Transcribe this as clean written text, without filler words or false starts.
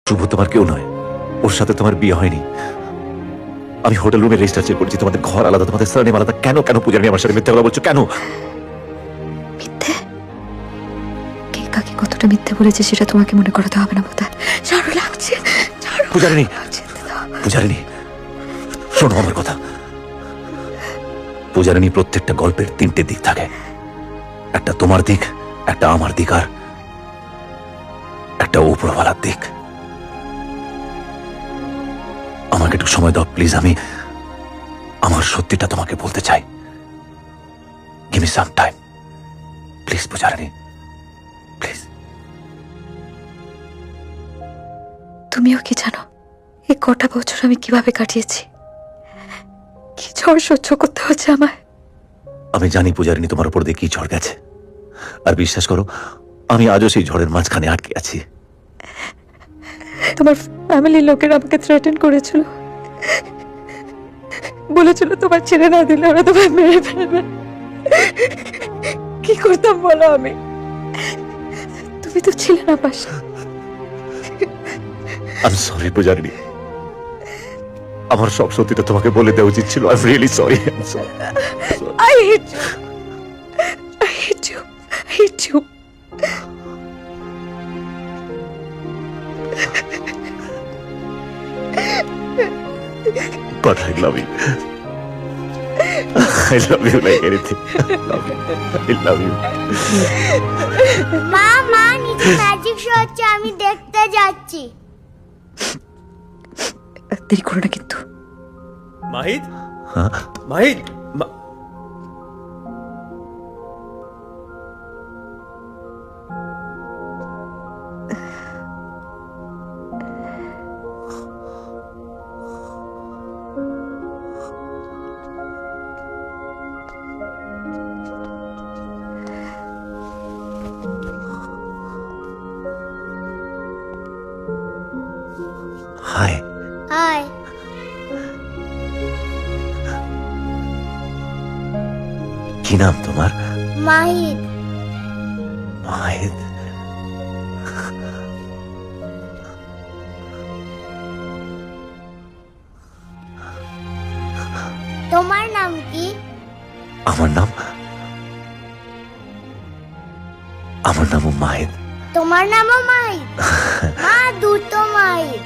শুভ তোমার কেউ নয়, ওর সাথে তোমার বিয়ে হয়নি। আমি হোটেল রুমে রেজিস্টার চেক করেছি, তোমাদের ঘর আলাদা, তোমাদের সারনেম আলাদা। কেন কেন পূজারিনী আমার সাথে মিথ্যা কথা বলছো কেন? মিথ্যে? কে কাকে কতটা মিথ্যে বলেছে সেটা তোমাকে মনে করাতে হবে না বোধহয়। ছাড়ো, লাগছে। পূজারিনী, পূজারিনী শোনো আমার কথা। পূজারিনী, প্রত্যেকটা গল্পের তিনটে দিক থাকে, একটা তোমার দিক, একটা আমার দিক, আর একটা উপরওয়ালার দিক। আমাকে একটু সময় দাও প্লিজ, আমি আমার সত্যিটা তোমাকে বলতে চাই। Give me some time please Pujarini, please. তুমিও কি জানো এই কটা বছর আমি কিভাবে কাটিয়েছি, কি ঝড় সহ্য করতে হচ্ছে আমায়। আমি জানি পূজারিনী তোমার উপর দিয়ে কি ঝড় গেছে, আর বিশ্বাস করো আমি আজও সেই ঝড়ের মাঝখানে আটকে আছি। তোমার ফ্যামিলির লোকেরা আমাকে থ্রেটেন করেছিল, বলেছিল তোমার ছেড়ে না দিলে ওরা তোমায় মেরে ফেলবে। কি করতাম বলো আমি? তুমি তো ছিলে না পাশে। আমি সরি পূজারিনী, আমার সব সত্যিটা তোমাকে বলে দেওয়া উচিত ছিল। I am really sorry. I hate you. I hate you. I hate you. But I love you. I love you like anything. I love you. I love you. মা মা নিচে ম্যাজিক শো হচ্ছে, আমি দেখতে যাচ্ছি। দেরি করো না কিন্তু। মাহিদ, হ্যাঁ? মাহিদ, হাই। হাই। কি নাম তোমার? মাহিদ। মাহিদ। তোমার নাম কি? আমার নাম মাহিদ। তোমার নামও মাহিদ? মা দুটো মাহিদ।